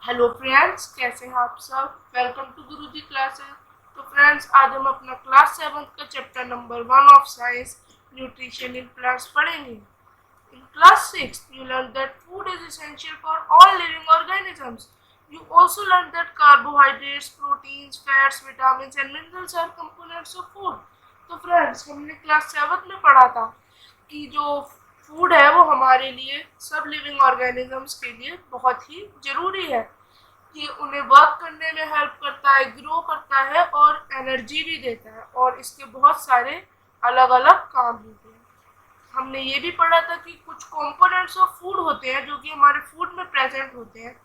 Hello friends, कैसे हैं आप सब। Welcome to Guruji classes. तो फ्रेंड्स, आज हम अपना क्लास 7 का chapter number 1 of science nutrition in plants पढ़ेंगे। In class 6 you learn that food is essential for all living organisms. You also learn that carbohydrates, proteins, fats, vitamins and minerals are components of food. तो friends, हमने class 7 में पढ़ा था कि जो food है वो हमारे लिए, सब लिविंग ऑर्गेनिजम्स के लिए बहुत ही ज़रूरी है कि उन्हें वर्क करने में हेल्प करता है, ग्रो करता है और एनर्जी भी देता है, और इसके बहुत सारे अलग अलग काम होते हैं। हमने ये भी पढ़ा था कि कुछ कंपोनेंट्स ऑफ फूड होते हैं जो कि हमारे फूड में प्रेजेंट होते हैं,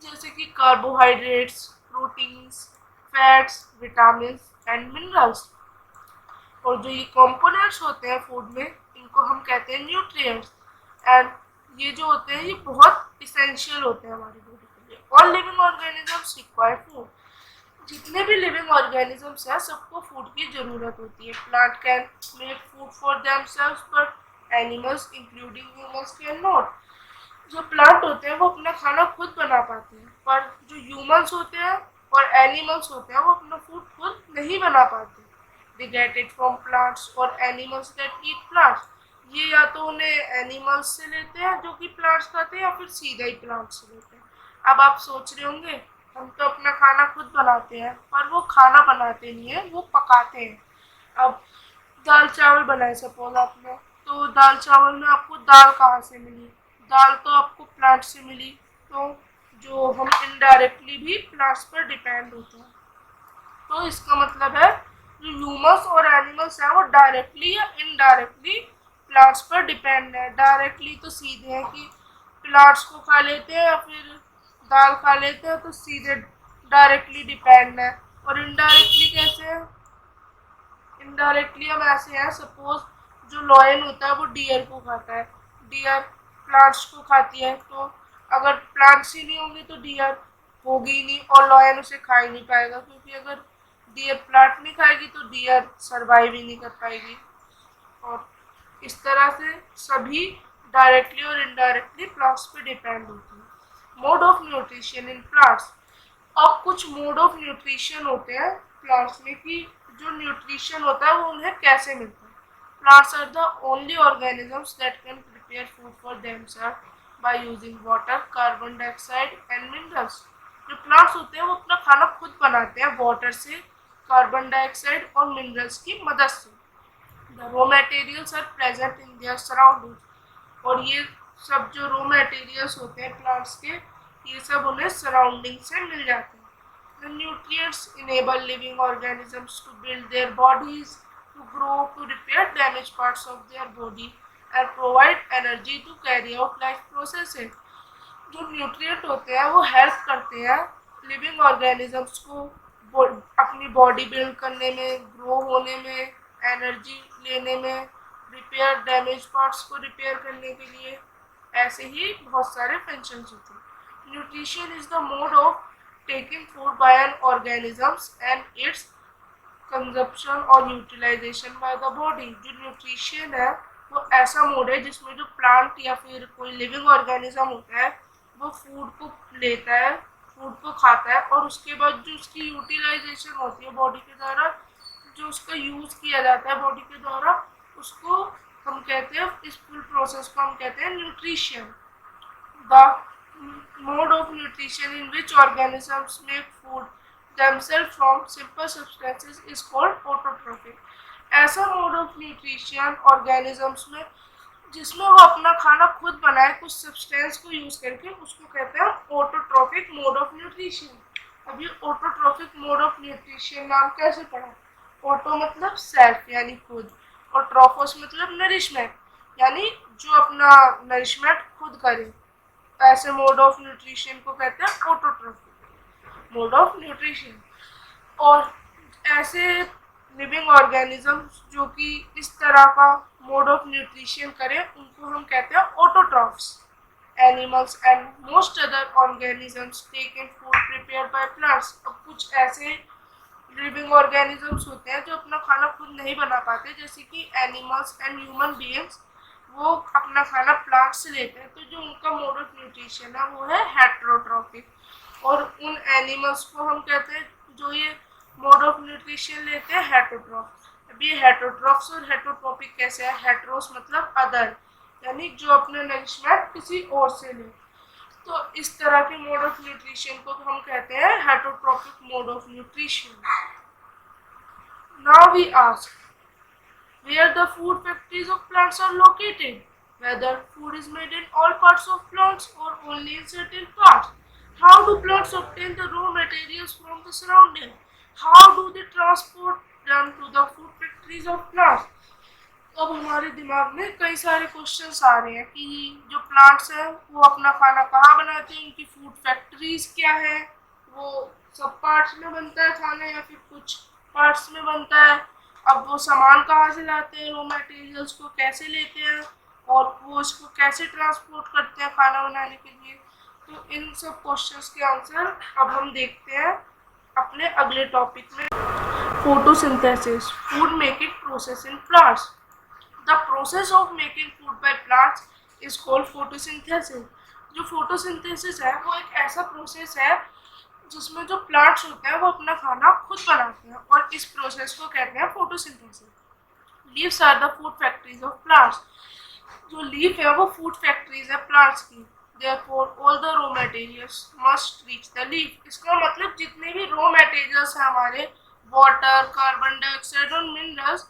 जैसे कि carbohydrates, proteins, fats, vitamin and minerals. और जो ये कंपोनेंट्स होते हैं फूड में, इनको हम कहते हैं न्यूट्रिएंट्स। एंड ये जो होते हैं ये बहुत इसेंशियल होते हैं हमारी बॉडी के लिए। All living organisms require food. जितने भी लिविंग ऑर्गेनिजम्स हैं सबको फूड की ज़रूरत होती है। Plant can make food for themselves but animals including humans can not. जो प्लांट होते हैं वो अपना खाना खुद बना पाते हैं, पर जो ह्यूमंस होते हैं और एनिमल्स होते हैं वो अपना फूड खुद नहीं बना पाते। They get it from plants और एनिमल्स दैट ईट प्लांट्स। ये या तो उन्हें एनिमल्स से लेते हैं जो कि प्लांट्स खाते हैं, या फिर सीधा ही प्लांट्स से लेते हैं। अब आप सोच रहे होंगे, हम तो अपना खाना खुद बनाते हैं, पर वो खाना बनाते नहीं है, वो पकाते हैं। अब दाल चावल बनाए सपोज आपने, तो दाल चावल में आपको दाल कहाँ से मिली? दाल तो आपको प्लांट से मिली। तो जो हम इनडायरेक्टली भी प्लांट्स पर डिपेंड होते हैं। तो इसका मतलब है जो ह्यूमंस और एनिमल्स हैं वो डायरेक्टली या इनडायरेक्टली प्लांट्स पर डिपेंड है। डायरेक्टली तो सीधे है कि प्लांट्स को खा लेते हैं या फिर दाल खा लेते हैं, तो सीधे डायरेक्टली डिपेंड है। और इनडायरेक्टली कैसे है? इनडायरेक्टली हम ऐसे हैं, सपोज जो लॉयन होता है वो डियर को खाता है, डियर प्लांट्स को खाती है। तो अगर प्लांट्स ही नहीं होंगे तो डियर होगी ही नहीं, और लॉयन उसे खा ही नहीं पाएगा, क्योंकि अगर डियर प्लांट नहीं खाएगी तो डियर सरवाइव ही नहीं कर पाएगी। और इस तरह से सभी डायरेक्टली और इनडायरेक्टली प्लांट्स पे डिपेंड होती है। Mode of nutrition in plants. अब कुछ मोड ऑफ न्यूट्रिशन होते हैं प्लांट्स में कि जो न्यूट्रिशन होता है वो उन्हें कैसे मिलता है। Plants are the only organisms that can prepare food for themself by using water, carbon dioxide and minerals. जो प्लांट्स होते हैं वो अपना खाना खुद बनाते हैं वाटर से, कार्बन डाइऑक्साइड और मिनरल्स की मदद से। The raw materials are present in their surrounding. और ये सब जो रॉ मटेरियल्स होते हैं प्लांट्स के, ये सब उन्हें सराउंडिंग से मिल जाते हैं। The nutrients enable living organisms to build their bodies, to grow, to repair damaged parts of their body, and provide energy to carry out life processes. जो न्यूट्रिएंट होते हैं वो हेल्प करते हैं लिविंग ऑर्गेनिजम्स को अपनी बॉडी बिल्ड करने में, ग्रो होने में, एनर्जी लेने में, रिपेयर डैमेज पार्ट्स को रिपेयर करने के लिए। ऐसे ही बहुत सारे फंक्शंस होते हैं। Nutrition is the mode of taking food by an organisms and its consumption और यूटिलाइजेशन बाय द बॉडी। जो न्यूट्रिशन है वो ऐसा मोड है जिसमें जो प्लांट या फिर कोई लिविंग ऑर्गेनिज्म होता है वो फूड को लेता है, फूड को खाता है, और उसके बाद जो उसकी यूटिलाइजेशन होती है बॉडी के द्वारा, जो उसका यूज़ किया जाता है बॉडी के द्वारा, उसको हम कहते हैं, इस फुल प्रोसेस को हम कहते हैं nutrition. The mode of nutrition in which organisms make food themselves from simple substances is called autotrophic. ऐसा मोड ऑफ न्यूट्रिशन ऑर्गेनिजम्स में जिसमें वो अपना खाना खुद बनाए कुछ सब्सटेंस को यूज करके, उसको कहते हैं ऑटोट्रोफिक मोड ऑफ न्यूट्रिशन। अब ये ऑटोट्रोफिक मोड ऑफ न्यूट्रिशन नाम कैसे पड़ा? ऑटो मतलब सेल्फ यानी खुद, और ट्रोफोस मतलब नरिशमेंट यानी जो अपना नरिशमेंट खुद करे। ऐसे मोड ऑफ न्यूट्रिशन को कहते हैं ऑटोट्रोफिक मोड ऑफ न्यूट्रिशन। और ऐसे लिविंग ऑर्गेनिजम्स जो कि इस तरह का मोड ऑफ न्यूट्रिशन करें उनको हम कहते हैं autotrophs. Animals and most other organisms take in food prepared by plants. अब कुछ ऐसे लिविंग ऑर्गेनिजम्स होते हैं जो अपना खाना खुद नहीं बना पाते, जैसे कि एनिमल्स एंड ह्यूमन बीइंग्स, वो अपना खाना प्लांट से लेते हैं। तो जो उनका मोड ऑफ न्यूट्रिशन है वो है हेट्रोट्रॉफिक। उन एनिमल्स को हम कहते हैं जो ये मोड ऑफ न्यूट्रिशन लेते हैं हेटरोट्रॉफ। अब ये हेटरोट्रॉफ्स और हेटरोट्रॉपिक कैसे है? हेटरोस मतलब अदर, यानी जो अपने नरिशमेंट किसी और से ले। तो इस तरह के मोड ऑफ न्यूट्रिशन को हम कहते हैं heterotrophic mode of nutrition. Now we ask where the food factories of plants are located, whether food is made in all parts of plants or only in certain parts. How do plants obtain the raw materials from the surrounding? How do they transport them to the food factories of plants? अब हमारे दिमाग में कई सारे questions आ रहे हैं कि जो प्लांट्स हैं वो अपना खाना कहाँ बनाते हैं, उनकी फूड फैक्ट्रीज क्या है, वो सब पार्ट्स में बनता है खाना या फिर कुछ पार्ट्स में बनता है। अब वो सामान कहाँ से लाते हैं, रॉ मटेरियल्स को कैसे लेते हैं और वो इसको कैसे ट्रांसपोर्ट करते हैं खाना बनाने के लिए। तो इन सब क्वेश्चंस के आंसर अब हम देखते हैं अपने अगले टॉपिक में। Photosynthesis, food making process in plants. The process of making food by plants is called photosynthesis. जो फोटोसिंथेसिस है वो एक ऐसा प्रोसेस है जिसमें जो प्लांट्स होते हैं वो अपना खाना खुद बनाते हैं और इस प्रोसेस को कहते हैं photosynthesis. Leaves are the food factories of plants. जो लीफ है वो फूड फैक्ट्रीज है प्लांट्स की। Therefore, all the raw materials must reach the leaf। इसका मतलब जितने भी रॉ मटेरियल्स हैं हमारे, वाटर, कार्बन डाइऑक्साइड और मिनरल्स,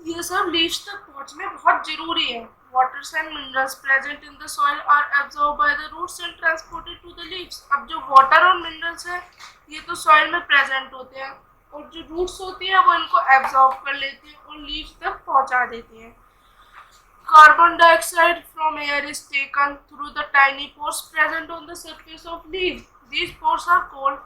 ये सब लीव्स तक पहुंचने बहुत जरूरी है। Waters and minerals present in the soil are absorbed by the roots and transported to the leaves। अब जो वाटर और मिनरल्स है ये तो सॉइल में प्रेजेंट होते हैं और जो रूट्स होती है वो इनको एब्जॉर्ब कर लेती है और लीव्स तक पहुंचा देती है। Carbon dioxide from air is taken through the tiny pores present on the surface of leaves। These pores are called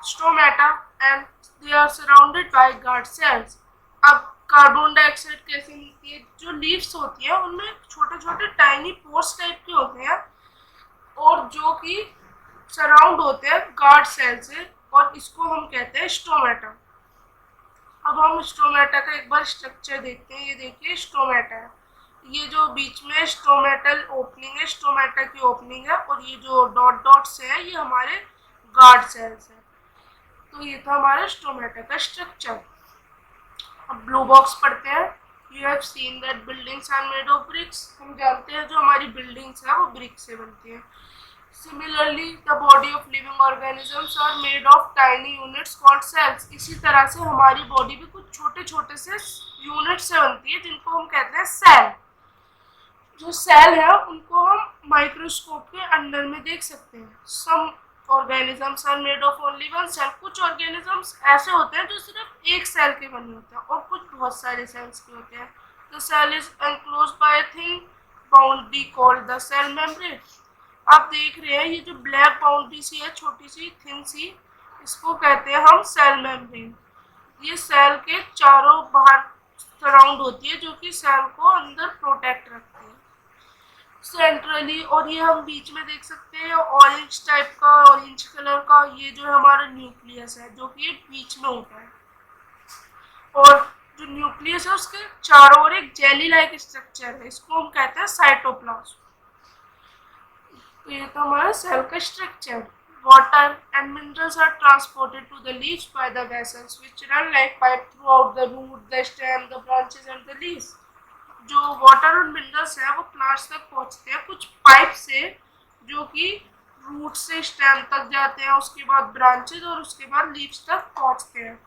stomata and they are surrounded by guard cells। अब कार्बन डाइऑक्साइड कैसे मिलती है? जो leaves होती है उनमें छोटे छोटे टाइनी पोर्स टाइप के होते हैं और जो कि सराउंड होते हैं गार्ड सेल से और इसको हम कहते हैं स्टोमेटा। अब हम स्टोमेटा का एक बार स्ट्रक्चर देखते हैं। ये देखिए स्टोमेटा है, ये जो बीच में स्टोमेटल ओपनिंग है, स्टोमेटा की ओपनिंग है और ये जो डॉट डॉट से है ये हमारे गार्ड सेल्स है। तो ये था हमारा स्टोमेटा का स्ट्रक्चर। अब ब्लू बॉक्स पढ़ते हैं। You have seen that buildings are made of bricks. हम जानते हैं जो हमारी बिल्डिंग्स है वो ब्रिक से बनती है। Similarly the body of living organisms are made of tiny units called cells. इसी तरह से हमारी बॉडी भी कुछ छोटे छोटे से यूनिट से बनती है जिनको हम कहते हैं सेल। जो सेल है उनको हम माइक्रोस्कोप के अंदर में देख सकते हैं। Some organisms are made of only one cell. कुछ ऑर्गेनिजम्स ऐसे होते हैं जो सिर्फ एक सेल के बने होते हैं और कुछ बहुत सारे सेल्स के होते हैं। The cell is enclosed by a thin boundary called the cell membrane. आप देख रहे हैं ये जो ब्लैक बाउंड्री सी है, छोटी सी थिन सी, इसको कहते हैं हम सेल मेम्ब्रेन। ये सेल के चारों बाहर सराउंड होती है जो कि सेल को अंदर प्रोटेक्ट रखती है सेंट्रली। और ये हम बीच में देख सकते हैं ऑरेंज टाइप का, ऑरेंज कलर का, ये जो है हमारा न्यूक्लियस है जो कि बीच में होता है। और जो न्यूक्लियस है उसके चारों ओर एक जेली लाइक स्ट्रक्चर है, इसको हम कहते हैं साइटोप्लाज्म। तो ये तो हमारा सेल का structure. Water and minerals are transported to the leaves by the vessels which run like pipe throughout the root, the stem, the branches and the leaves। जो वाटर और मिनरल्स है वो प्लांट्स तक पहुंचते हैं कुछ पाइप से जो कि रूट से स्टेम तक जाते हैं, उसके बाद ब्रांचेज और उसके बाद लीव्स तक पहुंचते हैं।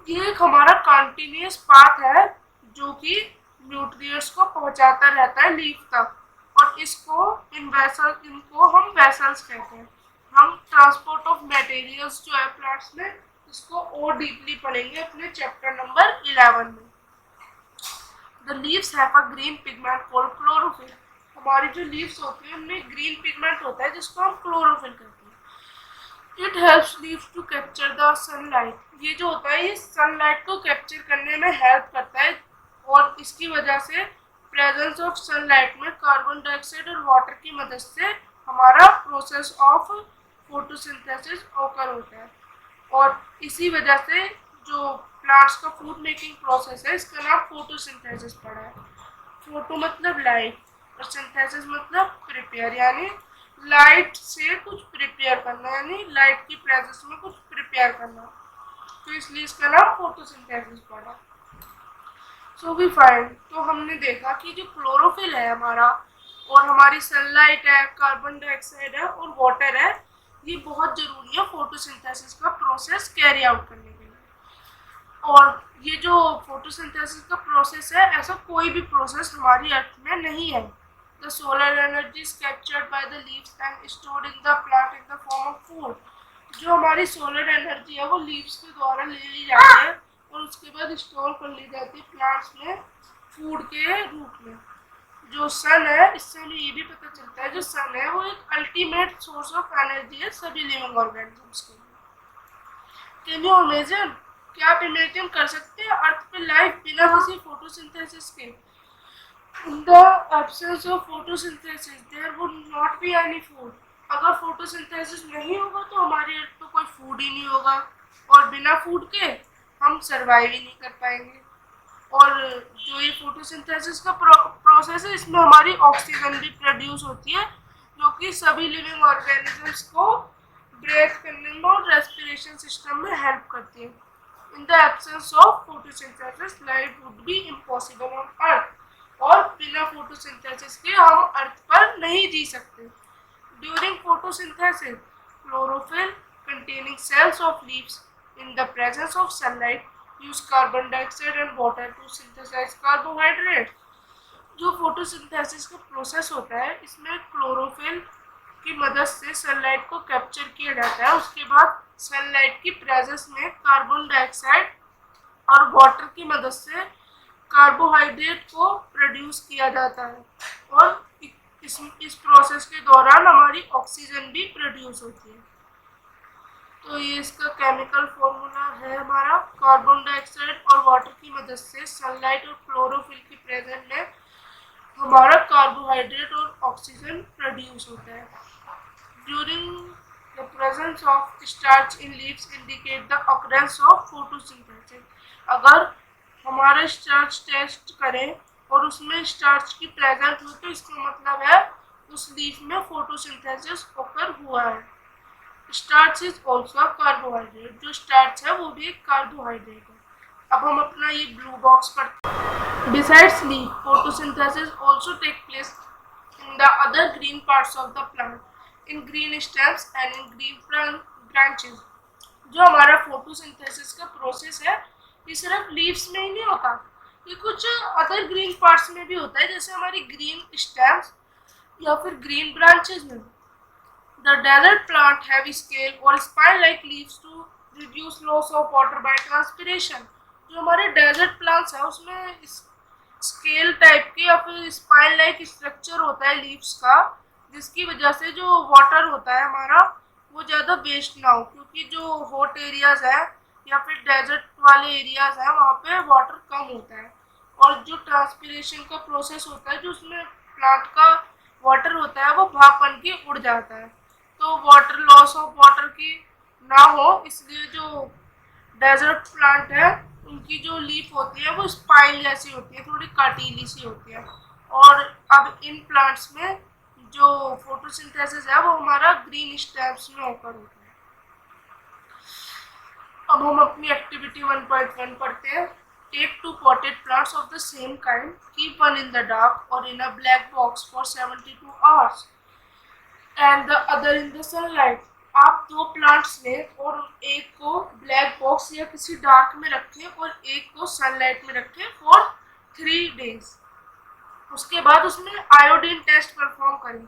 ये एक हमारा कंटिन्यूअस पाथ है जो कि न्यूट्रिएंट्स को पहुंचाता रहता है लीफ तक और इनको हम वेसल्स कहते हैं। हम ट्रांसपोर्ट ऑफ मटेरियल्स जो है प्लांट्स में इसको और डीपली पढ़ेंगे अपने चैप्टर नंबर 11 में। The leaves have a green pigment called chlorophyll. हमारी जो लीव्स होती है उनमें ग्रीन पिगमेंट होता है जिसको हम क्लोरोफिल कहते हैं। It helps leaves to capture the sunlight. ये जो होता है ये सनलाइट को कैप्चर करने में हेल्प करता है और इसकी वजह से प्रेजेंस ऑफ सनलाइट में कार्बन डाइऑक्साइड और वाटर की मदद से हमारा प्रोसेस ऑफ फोटोसिंथेसिस ओकर होता है और इसी वजह से जो प्लांट्स का फूड मेकिंग प्रोसेस है इसका नाम फोटोसिंथेसिस पड़ा है। फोटो मतलब लाइट और सिंथेसिस मतलब प्रिपेयर, यानी लाइट से कुछ प्रिपेयर करना, यानी लाइट की प्रेजेंस में कुछ प्रिपेयर करना, तो इसलिए इसका नाम फोटोसिंथेसिस पड़ा। सो वी फाइंड, तो हमने देखा कि जो क्लोरोफिल है हमारा और हमारी सनलाइट है, कार्बन डाइऑक्साइड है और वाटर है, ये बहुत जरूरी है फोटोसिंथेसिस का प्रोसेस कैरी आउट करने के लिए। और ये जो फोटोसिंथेसिस का प्रोसेस है, ऐसा कोई भी प्रोसेस हमारी अर्थ में नहीं है। The solar energy is captured by the leaves and stored in the plant in the form of food. जो हमारी सोलर एनर्जी है वो लीव्स के द्वारा ले ली जाती है और उसके बाद स्टोर कर ली जाती है प्लांट्स में फूड के रूप में। जो सन है, इससे हमें ये भी पता चलता है जो सन है वो एक अल्टीमेट सोर्स ऑफ एनर्जी है सभी लिविंग ऑर्गेनिजम्स के लिए। कैन यू इमेजिन, क्या आप इमेजिन कर सकते हैं अर्थ पे लाइफ बिना किसी फोटोसिंथेसिस के? In the absence of photosynthesis, there would not be any food. अगर फोटोसिंथेसिस नहीं होगा तो हमारी अर्थ पे कोई फूड ही नहीं होगा और बिना फूड के हम सरवाइव ही नहीं कर पाएंगे। और जो ये फोटोसिंथेसिस का प्रोसेस है, इसमें हमारी ऑक्सीजन भी प्रोड्यूस होती है जो कि सभी लिविंग ऑर्गेनिजम्स को ब्रेथ करने में और रेस्पिरेशन सिस्टम में हेल्प करती है। In the absence of photosynthesis life would be impossible on earth, और बिना फोटोसिंथेसिस के हम अर्थ पर नहीं जी सकते। During photosynthesis, chlorophyll containing cells of leaves in the presence of sunlight use carbon dioxide and water to synthesize carbohydrates। जो photosynthesis का process होता है, इसमें क्लोरोफिल की मदद से सनलाइट को कैप्चर किया जाता है। उसके बाद सनलाइट की प्रेजेंस में कार्बन डाइऑक्साइड और वाटर की मदद से कार्बोहाइड्रेट को प्रोड्यूस किया जाता है और इस प्रोसेस के दौरान हमारी ऑक्सीजन भी प्रोड्यूस होती है। तो ये इसका केमिकल फॉर्मूला है हमारा, कार्बन डाइऑक्साइड और वाटर की मदद से सनलाइट और क्लोरोफिल की प्रेजेंस में हमारा कार्बोहाइड्रेट और ऑक्सीजन प्रोड्यूस होता है। During the presence of starch in leaves indicate the occurrence of photosynthesis. अगर हमारा स्टार्च टेस्ट करें और उसमें स्टार्च की प्रेजेंस हो तो इसका मतलब है उस लीफ में फोटोसिंथेसिस ओकर हुआ है। स्टार्च इज ऑल्सो कार्बोहाइड्रेट, जो स्टार्च है वो भी एक कार्बोहाइड्रेट है। अब हम अपना ये ब्लू बॉक्स पढ़ते हैं। Besides leaf, photosynthesis also take place in the other green parts of the plant, in green stems and in green branches. जो हमारा फोटोसिंथेसिस का प्रोसेस है, ये सिर्फ लीव्स में ही नहीं होता, ये कुछ अदर ग्रीन पार्ट्स में भी होता है, जैसे हमारी ग्रीन स्टेम्स या फिर ग्रीन ब्रांचेस में। The desert plant have scale or spine-like leaves to reduce loss of water by transpiration। जो हमारे डेजर्ट प्लांट्स है उसमें स्केल टाइप के या फिर स्पाइन लाइक स्ट्रक्चर होता है लीव्स का, जिसकी वजह से जो वाटर होता है हमारा वो ज़्यादा वेस्ट ना हो, क्योंकि जो हॉट एरियाज है या फिर डेजर्ट वाले एरियाज हैं वहाँ पे वाटर कम होता है और जो ट्रांसपिरेशन का प्रोसेस होता है, जो उसमें प्लांट का वाटर होता है वो भाप बन के उड़ जाता है, तो वाटर लॉस ऑफ वाटर की ना हो, इसलिए जो डेजर्ट प्लांट है उनकी जो लीफ होती है वो स्पाइन जैसी होती है, थोड़ी काटीली सी होती है। और अब इन प्लांट्स में जो फोटोसिंथेसिस है वो हमारा ग्रीन स्टेम्स में होकर होता है। अब हम अपनी एक्टिविटी 1.1 पढ़ते हैं। Take 2 potted plants of the same kind, keep one in the dark or in a black box for 72 hours and the other in the sunlight। आप 2 प्लांट्स लें और एक को ब्लैक बॉक्स या किसी डार्क में रखें और एक को सनलाइट में रखें फॉर 3 days। उसके बाद उसमें आयोडीन टेस्ट परफॉर्म करें।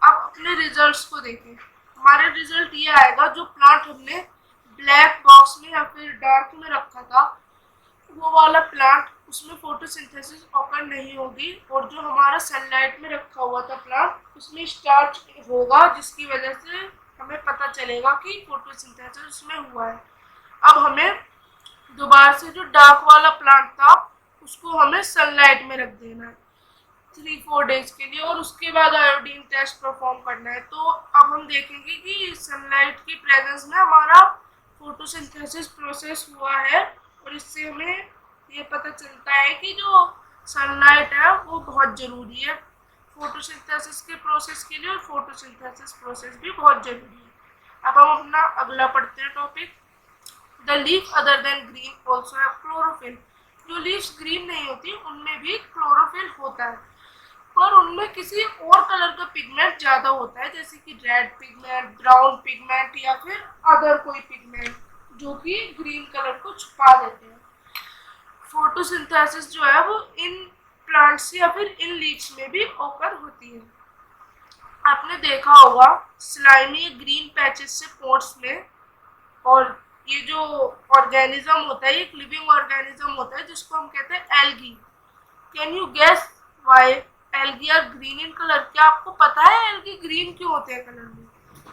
अब अपने रिजल्ट्स को देखें। हमारा रिजल्ट ये आएगा, जो प्लांट हमने ब्लैक बॉक्स में या फिर डार्क में रखा था वो वाला प्लांट, उसमें फोटोसिंथेसिस ऑकर नहीं होगी, और जो हमारा सनलाइट में रखा हुआ था प्लांट उसमें स्टार्च होगा, जिसकी वजह से हमें पता चलेगा कि फोटोसिंथेसिस उसमें हुआ है। अब हमें दोबारा से जो डार्क वाला प्लांट था उसको हमें सनलाइट में रख देना है 3-4 days के लिए और उसके बाद आयोडीन टेस्ट परफॉर्म करना है। तो अब हम देखेंगे कि सनलाइट की प्रेजेंस में हमारा फोटोसिंथेसिस प्रोसेस हुआ है, और इससे हमें ये पता चलता है कि जो सनलाइट है वो बहुत ज़रूरी है फोटोसिंथेसिस के प्रोसेस के लिए, और फोटोसिंथेसिस प्रोसेस भी बहुत जरूरी है। अब हम अपना अगला पढ़ते हैं topic. The leaf other than green also have chlorophyll. जो लीव्स ग्रीन नहीं होती उनमें भी क्लोरोफिल होता है, पर उनमें किसी और कलर का पिगमेंट ज्यादा होता है, जैसे कि रेड पिगमेंट, ब्राउन पिगमेंट या फिर अदर कोई पिगमेंट जो कि ग्रीन कलर को छुपा देते हैं। फोटोसिंथेसिस जो है वो इन प्लांट्स या फिर इन लीव्स में भी ओकर होती है। आपने देखा होगा स्लाइमी ग्रीन पैचेस से पोर्ट्स में, और ये जो ऑर्गेनिज्म होता है, एक लिविंग ऑर्गेनिज्म होता है जिसको हम कहते हैं algae. Can you guess why algae are green in colour? क्या आपको पता है एल्गी ग्रीन क्यों होते हैं कलर में?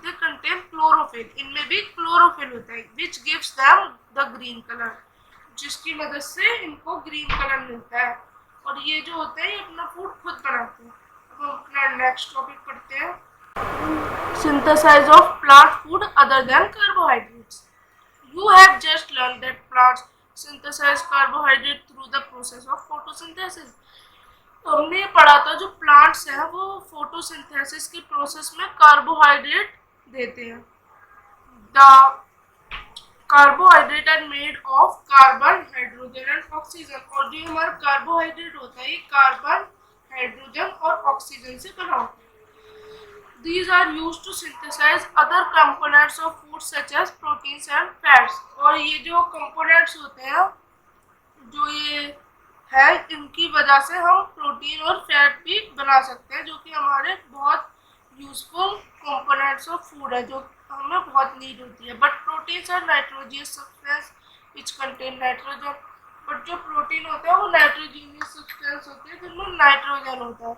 They contain chlorophyll. इनमें भी क्लोरोफिल होता है which gives them the green colour, जिसकी मदद से इनको ग्रीन कलर मिलता है। और ये जो होते हैं ये अपना फूड खुद बनाते हैं। अब हम अपना नेक्स्ट टॉपिक पढ़ते हैं, synthesis of plant food other than carbohydrates. You have just learned that plants synthesize carbohydrate through the process of photosynthesis. तो हमने ये पढ़ा था जो प्लांट्स हैं वो फोटोसिंथेसिस के प्रोसेस में कार्बोहाइड्रेट देते हैं। The carbohydrate are made of carbon, hydrogen and oxygen. और जो हमारा कार्बोहाइड्रेट होता है ये कार्बन, हाइड्रोजन और ऑक्सीजन से बना होता है। These are used to synthesize other components of food such as proteins and fats. और ये जो components होते हैं जो ये है इनकी वजह से हम प्रोटीन और फैट भी बना सकते हैं, जो कि हमारे बहुत यूजफुल कंपोनेंट्स ऑफ फूड है, जो हमें बहुत नीड होती है। But proteins are nitrogenous substance which contain nitrogen. But जो प्रोटीन होता है वो नाइट्रोजीनियस सब्सटेंस होते हैं जिनमें नाइट्रोजन होता है।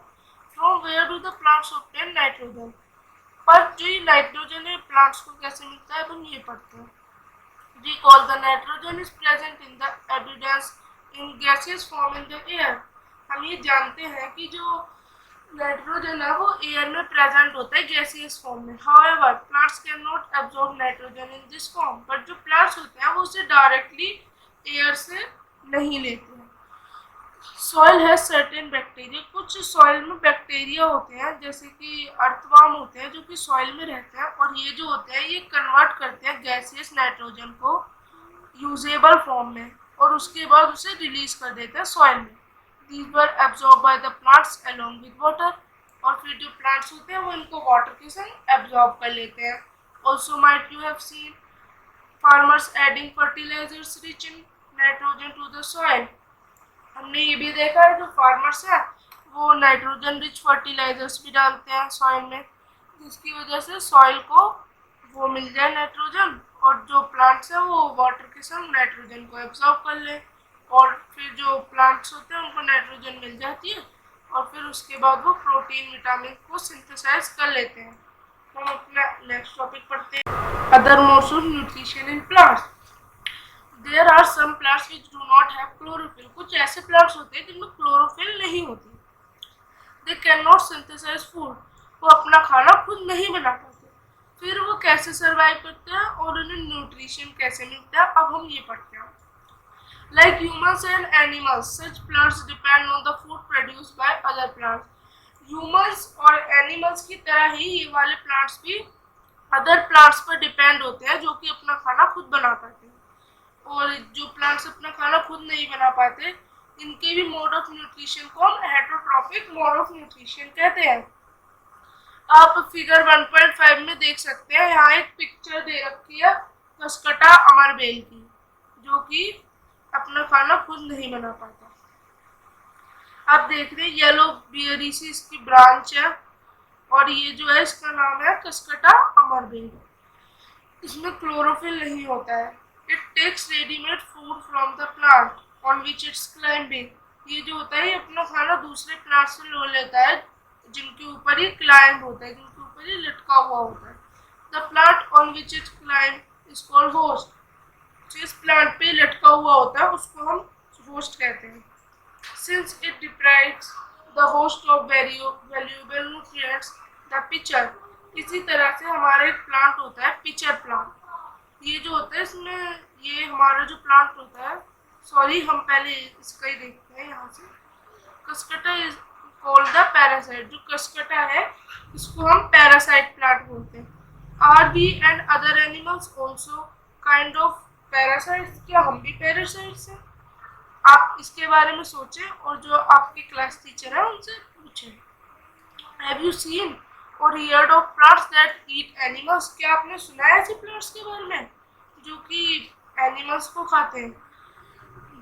From where do the plants obtain nitrogen? पर जो ये नाइट्रोजन है प्लांट्स को कैसे मिलता है हम ये पढ़ते हैं। We call the nitrogen is present in the evidence in gaseous form in the air. हम ये जानते हैं कि जो नाइट्रोजन है वो एयर में प्रेजेंट होता है गैसियस फॉर्म में। However plants can not absorb nitrogen in this form. But जो प्लांट्स होते हैं वो उसे डायरेक्टली एयर से नहीं लेते हैं। सॉइल है सर्टेन बैक्टीरिया। कुछ सॉइल में बैक्टीरिया होते हैं जैसे कि अर्थवार्म होते हैं जो कि सॉइल में रहते हैं, और ये जो होते हैं ये कन्वर्ट करते हैं गैसियस नाइट्रोजन को यूजेबल फॉर्म में, और उसके बाद उसे रिलीज कर देते हैं सॉइल में। These were absorb by the plants along with water. और फिर जो प्लांट्स होते हैं वो इनको वाटर के संग एब्जॉर्ब कर लेते हैं। Also might you have seen farmers adding fertilisers rich in nitrogen to the soil. हमने ये भी देखा है जो फार्मर्स है वो नाइट्रोजन रिच फर्टिलाइजर्स भी डालते हैं सॉइल में, जिसकी वजह से सॉइल को वो मिल जाए नाइट्रोजन, और जो प्लांट्स है वो वाटर के संग नाइट्रोजन को एब्जॉर्ब कर ले, और फिर जो प्लांट्स होते हैं उनको नाइट्रोजन मिल जाती है, और फिर उसके बाद वो प्रोटीन विटामिन को सिंथेसाइज कर लेते हैं। तो हम अपना नेक्स्ट टॉपिक पढ़ते हैं, other modes of nutrition in plants. There are some plants which do not have chlorophyll. कुछ ऐसे प्लांट्स होते हैं जिनमें क्लोरोफिल नहीं होती। They cannot synthesize food. वो अपना खाना खुद नहीं बना पाते। फिर वो कैसे सर्वाइव करते हैं और उन्हें न्यूट्रिशन कैसे मिलता है अब हम ये पढ़ते हैं। Like humans and animals, such plants depend on the food produced by other plants. Humans और animals की तरह ही ये वाले प्लांट्स भी अदर प्लांट्स पर डिपेंड होते हैं जो कि अपना खाना खुद बना पाते हैं। और जो प्लांट्स अपना खाना खुद नहीं बना पाते इनके भी मोड ऑफ न्यूट्रिशन को हम हेटरोट्रॉफिक मोड ऑफ न्यूट्रिशन कहते हैं। आप फिगर 1.5 में देख सकते हैं, यहाँ एक पिक्चर दे रखी है कसकटा अमरबेल की, जो कि अपना खाना खुद नहीं बना पाता। आप देख रहे हैं येलो बेरी से इसकी ब्रांच है, और ये जो है इसका नाम है कसकटा अमरबेल। इसमें क्लोरोफिल नहीं होता है। It takes ready-made food from the plant on which it's climbing. ये जो होता है ये अपना खाना दूसरे प्लांट से ले लेता है जिनके ऊपर ये क्लाइंब होता है, जिनके ऊपर ये लटका हुआ होता है। The plant on which it climb is called host. जिस प्लांट पे लटका हुआ होता है उसको हम होस्ट कहते हैं। Since it deprives the host of valuable nutrients, the pitcher. इसी तरह से हमारा एक प्लांट होता है पिचर प्लांट। ये जो होता है इसमें ये हमारा जो प्लांट होता है, सॉरी हम पहले इसका ही देखते हैं यहाँ से। Cuscuta called the parasite. जो कसकटा है इसको हम पैरासाइट प्लांट बोलते हैं। Are we and other animals also kind of parasites? क्या हम भी पैरासाइट्स हैं? आप इसके बारे में सोचें और जो आपके क्लास टीचर है उनसे पूछें। हैव यू सीन और heard of plants that eat animals? क्या आपने सुना है ऐसे प्लांट्स के बारे में जो कि एनिमल्स को खाते हैं?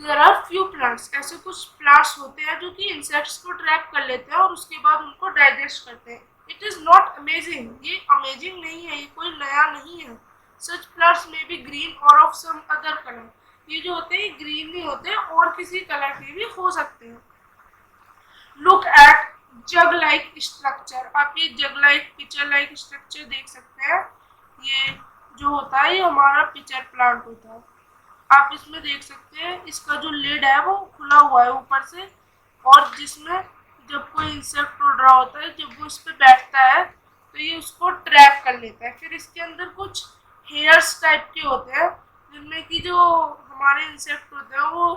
देयर आर फ्यू प्लांट्स, ऐसे कुछ प्लांट्स होते हैं जो कि इंसेक्ट्स को ट्रैप कर लेते हैं और उसके बाद उनको डाइजेस्ट करते हैं। इट इज़ नॉट अमेजिंग, ये अमेजिंग नहीं है, ये कोई नया नहीं है। सच प्लांट्स में बी ग्रीन और ऑफ सम अदर कलर। ये जो होते हैं ग्रीन नहीं होते और किसी कलर के भी हो सकते हैं। Look at jug like structure. आप ये जग लाइक पिक्चर लाइक स्ट्रक्चर देख सकते हैं। ये जो होता है ये हमारा पिक्चर प्लांट होता है। आप इसमें देख सकते हैं इसका जो लिड है वो खुला हुआ है ऊपर से, और जिसमें जब कोई इंसेक्ट उड़ रहा होता है जब वो इस पर बैठता है तो ये उसको ट्रैप कर लेता है। फिर इसके अंदर कुछ हेयर्स टाइप के होते हैं जिनमें कि जो हमारे इंसेक्ट होते हैं वो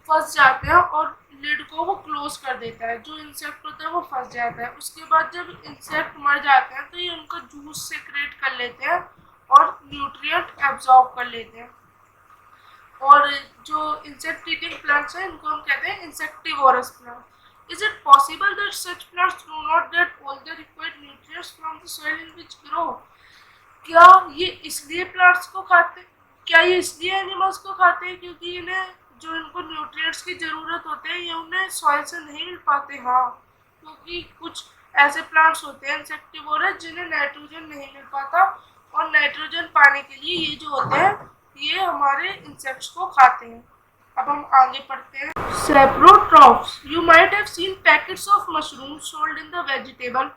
फंस जाते हैं और लिड को वो क्लोज कर देता है। जो इंसेक्ट होता है वो फंस जाता है। उसके बाद जब इंसेक्ट मर जाते हैं तो ये उनका जूस सेक्रेट कर लेते हैं और न्यूट्रिएंट एब्जॉर्ब कर लेते हैं। और जो इंसेक्ट ईटिंग प्लांट्स हैं इनको हम कहते हैं insectivorous plant. Is it possible that such plants do not get all the required nutrients from the soil in which grow? क्या ये इसलिए प्लांट्स को खाते, क्या ये इसलिए एनिमल्स को खाते हैं क्योंकि इन्हें जो इनको न्यूट्रिएंट्स की ज़रूरत होते हैं ये उन्हें सॉइल से नहीं मिल पाते? हाँ, क्योंकि कुछ ऐसे प्लांट्स होते हैं इंसेक्टिवोरस जिन्हें नाइट्रोजन नहीं मिल पाता, और नाइट्रोजन पाने के लिए ये जो होते हैं ये हमारे इंसेक्ट्स को खाते हैं। अब हम आगे पढ़ते हैं। Saprotrophs. You might have seen packets of mushrooms sold in the vegetable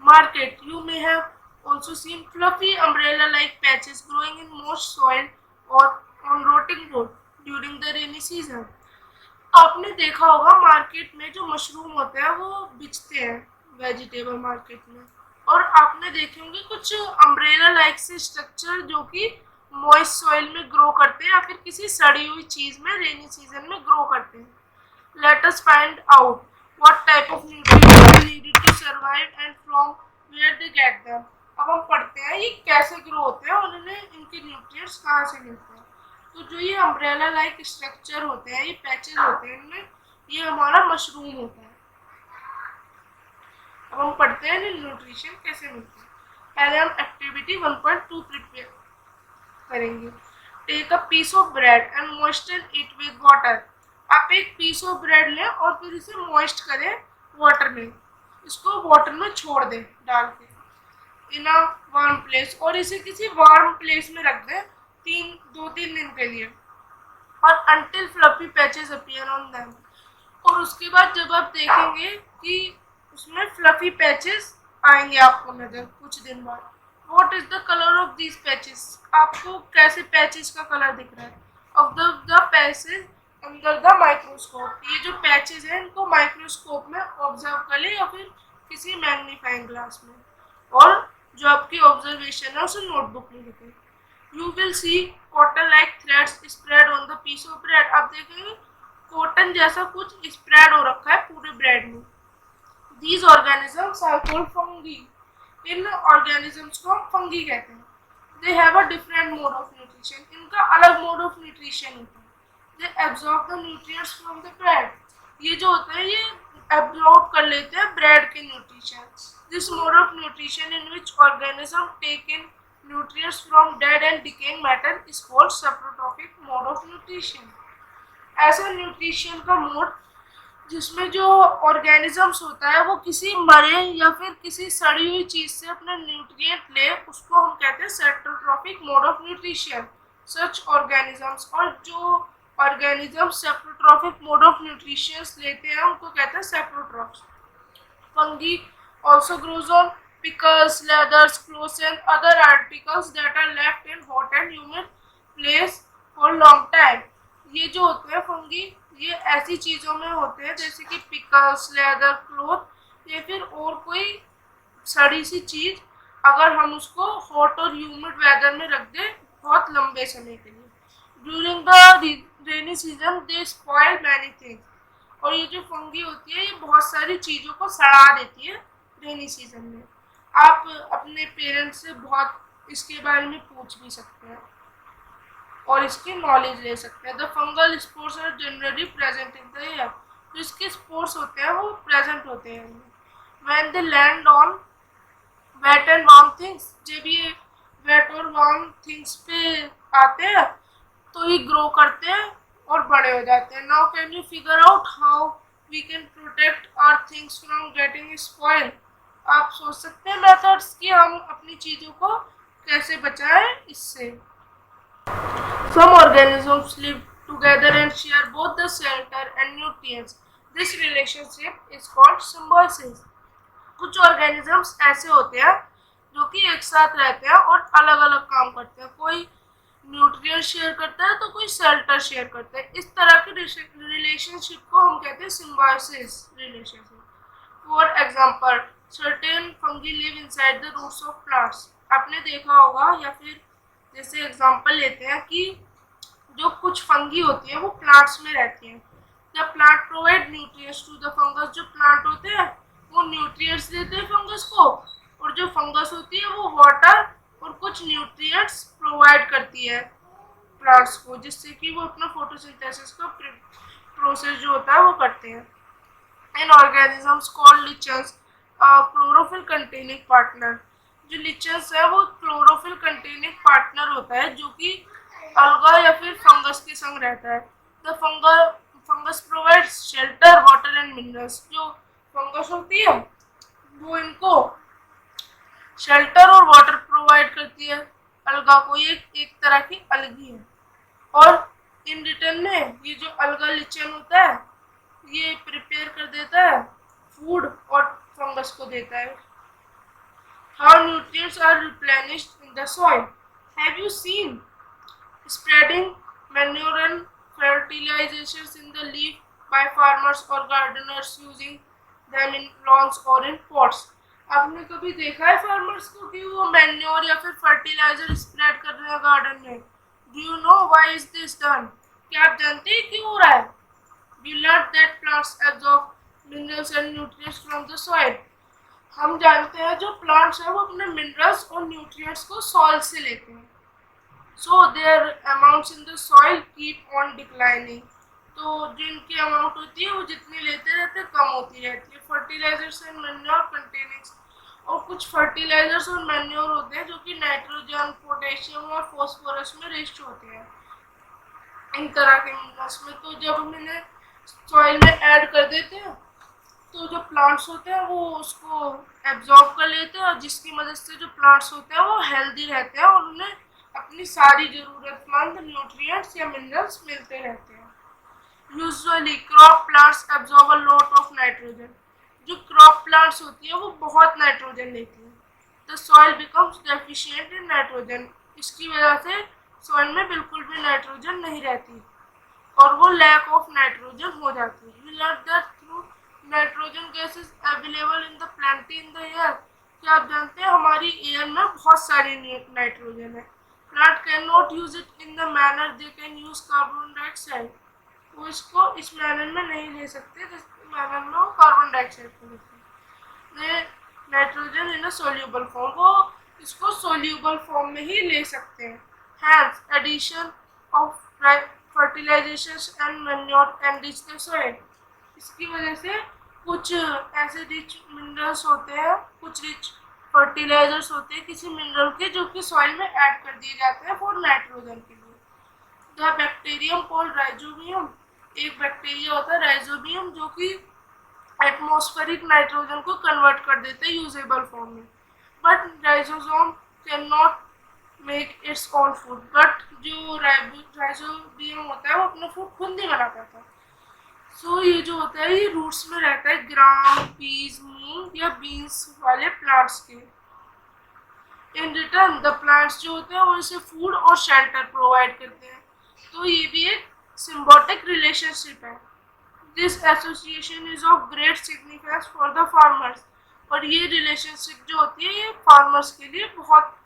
market. You may have also seen fluffy umbrella-like patches growing in moist soil or on rotting wood during the rainy season. आपने देखा होगा market में जो mushroom होते हैं वो बिचते हैं vegetable market में, और आपने देखे होंगे कुछ अम्ब्रेला लाइक से स्ट्रक्चर जो कि मॉइस्ट सॉइल में ग्रो करते हैं या फिर किसी सड़ी हुई चीज में रेनी सीजन में ग्रो करते हैं। Let us find out what type of nutrients are needed to survive and from where they get them. अब हम पढ़ते हैं ये कैसे ग्रो होते हैं और इन्हें इनके न्यूट्रिएंट्स कहाँ से मिलते हैं। तो जो ये अम्ब्रेला लाइक स्ट्रक्चर होते हैं, ये पैचेज होते हैं इनमें, ये हमारा मशरूम होता है। अब हम पढ़ते हैं न्यूट्रिशन कैसे मिलते हैं। पहले हम एक्टिविटी 1.2 प्रिपेयर करेंगे। Take a piece of bread and moisten it with water. आप एक पीस ऑफ ब्रेड लें और फिर इसे मॉइस्ट करें वाटर में, इसको वाटर में छोड़ दें डाल के इन अ वार्म प्लेस, और इसे किसी वार्म प्लेस में रख दें 2-3 दिन के लिए, और until fluffy patches appear on them. और उसके बाद जब आप देखेंगे कि उसमें फ्लफी पैचेस आएंगे आपको नजर कुछ दिन बाद। What is the colour of these patches? आपको कैसे पैचेस का कलर दिख रहा है? Of the patches under the microscope. ये जो पैचेस हैं इनको माइक्रोस्कोप में ऑब्जर्व कर ले या फिर किसी मैग्नीफाइंग ग्लास में, और जो आपकी ऑब्जर्वेशन है उसे नोटबुक में लिखें। You will see cotton like threads spread on the piece of bread. आप देखेंगे कॉटन जैसा कुछ स्प्रेड हो रखा है पूरे ब्रेड में। These organisms are called fungi. इन ऑर्गेनिजम्स को हम फंगी कहते हैं। They have a different mode of nutrition. इनका अलग मोड ऑफ न्यूट्रिशन होता है। They absorb the nutrients from the bread. ये जो होता है ये absorb कर लेते हैं ब्रेड के nutrition. This mode of nutrition in which organism take in nutrients from dead and decaying matter is called saprotrophic mode of nutrition. ऐसा न्यूट्रिशन का मोड जिसमें जो ऑर्गेनिजम्स होता है वो किसी मरे या फिर किसी सड़ी हुई चीज से अपना न्यूट्रिएंट ले, उसको हम कहते हैं saprotrophic mode of nutrition. Such organisms, और जो organism saprotrophic mode of nutrition लेते हैं उनको कहते हैं saprotrophs. Fungi also grows on pickles, leathers, clothes and other articles that are left in hot and humid place for long time. ये जो होते हैं फंगी ये ऐसी चीज़ों में होते हैं जैसे कि पिकल्स, लेदर, क्लोथ या फिर और कोई सड़ी सी चीज़, अगर हम उसको हॉट और ह्यूमिड वेदर में रख दें बहुत लंबे समय के लिए। During the rainy season they spoil many things. और ये जो फंगी होती है ये बहुत सारी चीज़ों को सड़ा देती है रेनी सीजन में। आप अपने पेरेंट्स से बहुत इसके बारे में पूछ भी सकते हैं और इसकी नॉलेज ले सकते हैं। The fungal spores are generally present in the air. जो इसके स्पोर्स होते हैं वो प्रेजेंट होते हैं। When they land on wet and warm things, जब ये वेट और वार्म थिंग्स पे आते हैं तो ये ग्रो करते हैं और बड़े हो जाते हैं। Now can you figure out how we can protect our things from getting spoil. आप सोच सकते हैं मेथड्स कि हम अपनी चीज़ों को कैसे बचाएं इससे। Some organisms live together and share both the shelter and nutrients. This relationship is called symbiosis. कुछ ऑर्गेनिजम्स ऐसे होते हैं जो कि एक साथ रहते हैं और अलग अलग काम करते हैं। कोई न्यूट्रिएंट शेयर करता है तो कोई शेल्टर शेयर करता है। इस तरह के रिलेशनशिप को हम कहते हैं symbiosis relationship. For example, certain fungi live inside the roots of plants. आपने देखा होगा, या फिर जैसे एग्जांपल लेते हैं कि जो कुछ फंगी होती है वो प्लांट्स में रहती हैं। The plant provide nutrients to the fungus. जो प्लांट होते हैं वो न्यूट्रिएंट्स देते हैं फंगस को, और जो फंगस होती है वो वाटर और कुछ न्यूट्रिएंट्स प्रोवाइड करती है प्लांट्स को, जिससे कि वो अपना फोटोसिंथेसिस का प्रोसेस जो होता है वो करते हैं। In organisms called lichens chlorophyll containing partner. जो लिचन्स है वो क्लोरोफिल कंटेनिंग पार्टनर होता है जो कि अलगा या फिर फंगस के संग रहता है। The fungus provides shelter, water and minerals. जो फंगस होती है वो इनको शेल्टर और वाटर प्रोवाइड करती है। अलगा को ये एक तरह की अलगी है, और इन रिटर्न में ये जो अलगा लिचन होता है ये प्रिपेयर कर देता है फूड और फंगस को देता है। How nutrients are replenished in the soil. Have you seen spreading manure and fertilizations in the leaf by farmers or gardeners using them in lawns or in pots? आपने कभी देखा है फार्मर्स को कि वो मैन्योर या फिर फर्टिलाइजर स्प्रेड कर रहे हैं गार्डन में? Do you know why is this done? क्या आप जानते हैं क्यों हो रहा है? We learned that plants absorb minerals and nutrients from the soil. हम जानते हैं जो प्लांट्स हैं वो अपने मिनरल्स और न्यूट्रिएंट्स को सॉइल से लेते हैं। So their amounts in the soil keep on declining. तो जो इनकी अमाउंट होती है वो जितनी लेते रहते हैं कम होती रहती है। फर्टिलाइजर्स एंड मैन्योर कंटेनिंग, और कुछ फर्टिलाइजर्स और मैन्योर होते हैं जो कि नाइट्रोजन, पोटेशियम और फॉस्फोरस में रिच होते हैं, इन तरह के मिनरल्स में। तो जब हम इन्हें सॉइल में ऐड कर देते हैं तो जो प्लांट्स होते हैं वो उसको एब्जॉर्ब कर लेते हैं, और जिसकी मदद से जो प्लांट्स होते हैं वो हेल्दी रहते हैं और उन्हें अपनी सारी ज़रूरतमंद न्यूट्रिएंट्स या मिनरल्स मिलते रहते हैं। Usually crop plants absorb a lot of nitrogen. जो क्रॉप प्लांट्स होती है वो बहुत नाइट्रोजन लेती है। The soil becomes deficient in nitrogen. इसकी वजह से सॉइल में बिल्कुल भी नाइट्रोजन नहीं रहती और वो लैक ऑफ नाइट्रोजन हो जाती है। We learn that through nitrogen gas is available in the plenty in the air. क्या आप जानते हैं हमारी एयर में बहुत सारी नाइट्रोजन है। Plant can not use it in the manner they can use carbon dioxide. वो इसको इस मैनर में नहीं ले सकते जिस मैनर में वो कार्बन डाइऑक्साइड को लेते हैं। Nitrogen in a soluble form, वो इसको सोल्यूबल फॉर्म में ही ले सकते हैं। Hence addition of fertilization and manure enrich the soil. इसकी वजह से कुछ ऐसे रिच मिनरल्स होते हैं, कुछ रिच फर्टिलाइजर्स होते हैं किसी मिनरल के, जो कि सॉइल में ऐड कर दिए जाते हैं फॉर नाइट्रोजन के लिए। द बैक्टीरियम कॉल्ड राइजोबियम, एक बैक्टीरिया होता है राइजोबियम जो कि एटमॉस्फेरिक नाइट्रोजन को कन्वर्ट कर देते हैं यूजेबल फॉर्म में। But rhizosome can not make its own food. But जो राइजोबियम होता है वो अपना फूड खुद नहीं बना पाता। सो ये जो होता है ये रूट्स में रहता है ग्राम, पीज, मूंग या बीन्स वाले प्लांट्स के। इन रिटर्न द प्लांट्स जो होते हैं वो इसे फूड और शेल्टर प्रोवाइड करते हैं। तो ये भी एक सिम्बायोटिक रिलेशनशिप है। This association is of great significance for the farmers. और ये रिलेशनशिप जो होती है ये फार्मर्स के लिए बहुत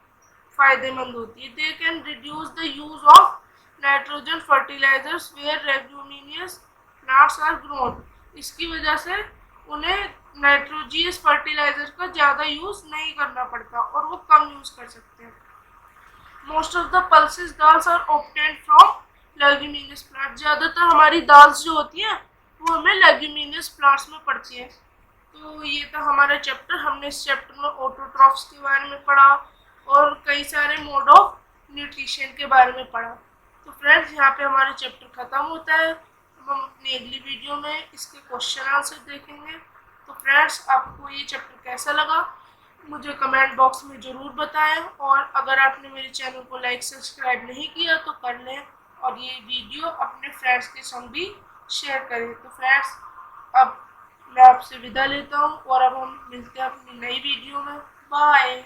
फायदेमंद होती है। They can reduce the use of nitrogen fertilisers where leguminous plants are grown. इसकी वजह से उन्हें नाइट्रोजियस फर्टिलाइजर का ज़्यादा यूज़ नहीं करना पड़ता और वो कम यूज़ कर सकते हैं। Most of the pulses dals are obtained from leguminous plant. ज़्यादातर हमारी दाल्स जो होती हैं वो हमें लेग्यूमिनस प्लांट्स में पड़ती हैं। तो ये था हमारा चैप्टर। हमने इस चैप्टर में ऑटोट्रॉफ्स के बारे में पढ़ा और कई सारे मोड ऑफ न्यूट्रिशन के बारे में पढ़ा। तो फ्रेंड्स यहाँ पे हमारा चैप्टर ख़त्म होता है। हम अपनी अगली वीडियो में इसके क्वेश्चन आंसर देखेंगे। तो फ्रेंड्स आपको ये चैप्टर कैसा लगा मुझे कमेंट बॉक्स में ज़रूर बताएं, और अगर आपने मेरे चैनल को लाइक सब्सक्राइब नहीं किया तो कर लें और ये वीडियो अपने फ्रेंड्स के संग भी शेयर करें। तो फ्रेंड्स अब मैं आपसे विदा लेता हूँ और अब हम मिलते हैं अपनी नई वीडियो में। बाय।